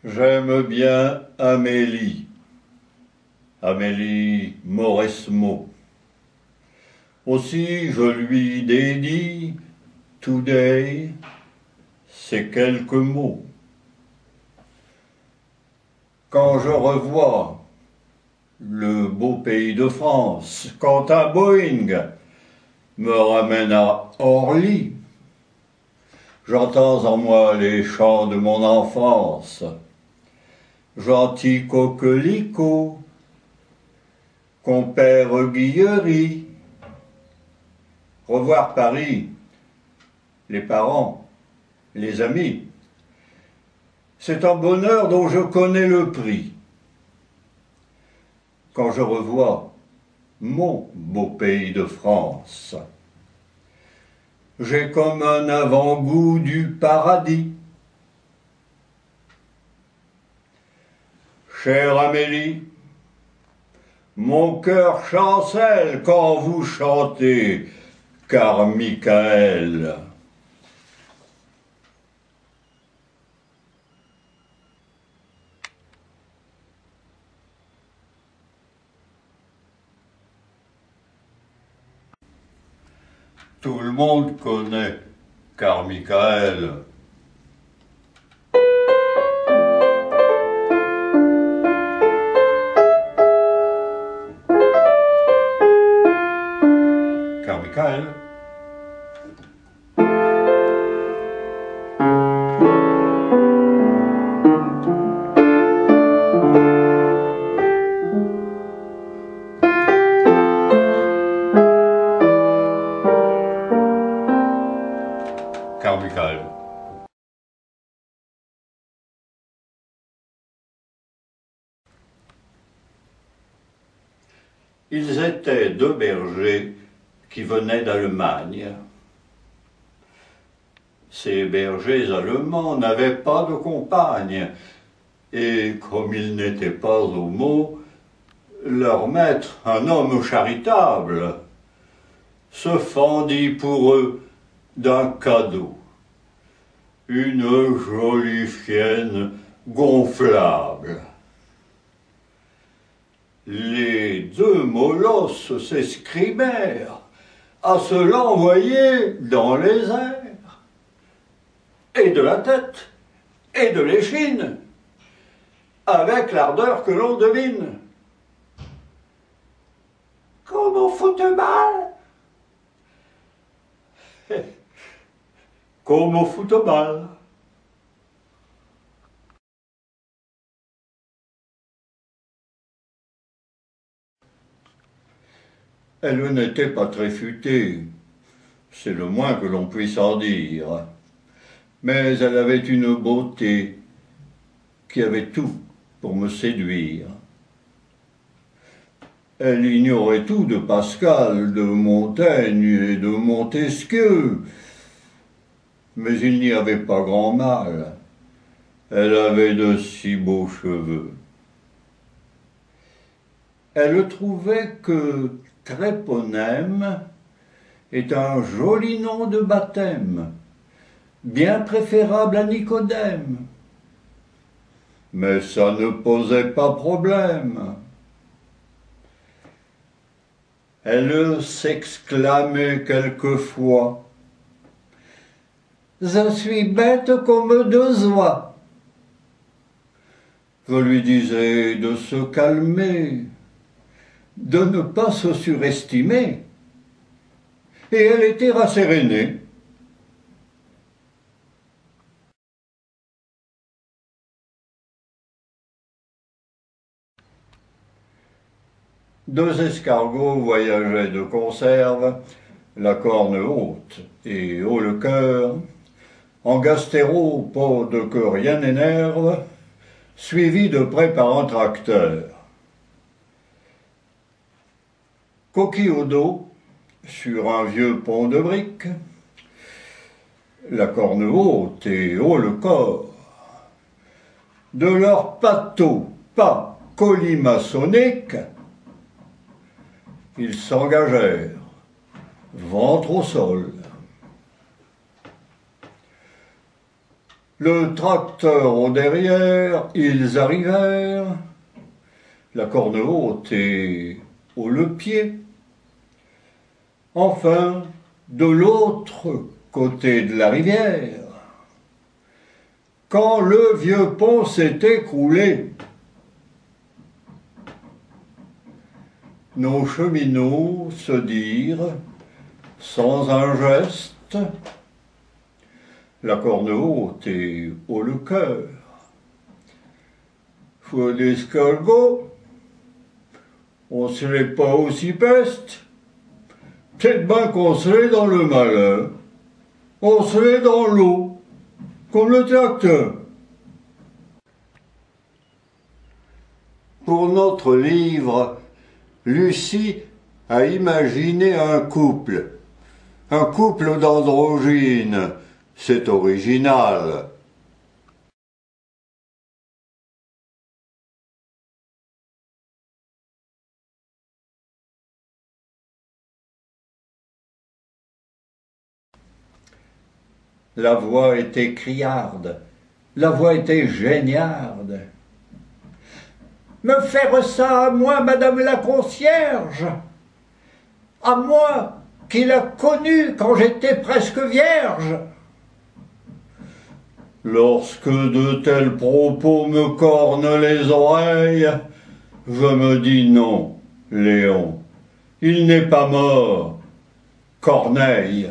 J'aime bien Amélie, Amélie Mauresmo. Aussi je lui dédie Today ces quelques mots. Quand je revois le beau pays de France, quand un Boeing me ramène à Orly, j'entends en moi les chants de mon enfance. Gentil coquelicot, compère Guillery. Revoir Paris, les parents, les amis, c'est un bonheur dont je connais le prix. Quand je revois mon beau pays de France, j'ai comme un avant-goût du paradis. Chère Amélie, mon cœur chancelle quand vous chantez, car Michael. Tout le monde connaît car Michael. Car Michael. Car Michael. Ils étaient deux bergers qui venaient d'Allemagne. Ces bergers allemands n'avaient pas de compagne, et comme ils n'étaient pas homo, leur maître, un homme charitable, se fendit pour eux d'un cadeau, une jolie chienne gonflable. Les deux molosses s'escrimèrent à se l'envoyer dans les airs, et de la tête, et de l'échine, avec l'ardeur que l'on devine. Comme au football. Comme au football. Elle n'était pas très futée, c'est le moins que l'on puisse en dire, mais elle avait une beauté qui avait tout pour me séduire. Elle ignorait tout de Pascal, de Montaigne et de Montesquieu, mais il n'y avait pas grand mal. Elle avait de si beaux cheveux. Elle trouvait que Tréponème est un joli nom de baptême, bien préférable à Nicodème. Mais ça ne posait pas problème. Elle s'exclamait quelquefois: « Je suis bête comme deux oies. » Je lui disais de se calmer, de ne pas se surestimer, et elle était rassérénée. Deux escargots voyageaient de conserve, la corne haute et haut le cœur, en gastéropode que rien n'énerve, suivi de près par un tracteur. Coquille au dos, sur un vieux pont de briques, la corne haute et haut le corps, de leur pâteau pas colimaçonnique, ils s'engagèrent, ventre au sol. Le tracteur au derrière, ils arrivèrent, la corne haute et haut le pied. Enfin, de l'autre côté de la rivière, quand le vieux pont s'est écroulé, nos cheminots se dirent, sans un geste, la corne haute et haut le cœur. Faut l'escargot, on serait pas aussi peste, peut-être bien qu'on serait dans le malheur, on serait dans l'eau, comme le tracteur. Pour notre livre, Lucie a imaginé un couple d'androgynes. C'est original. La voix était criarde, la voix était géniarde. Me faire ça à moi, madame la concierge, à moi qui l'a connue quand j'étais presque vierge. Lorsque de tels propos me cornent les oreilles, je me dis non, Léon, il n'est pas mort, Corneille.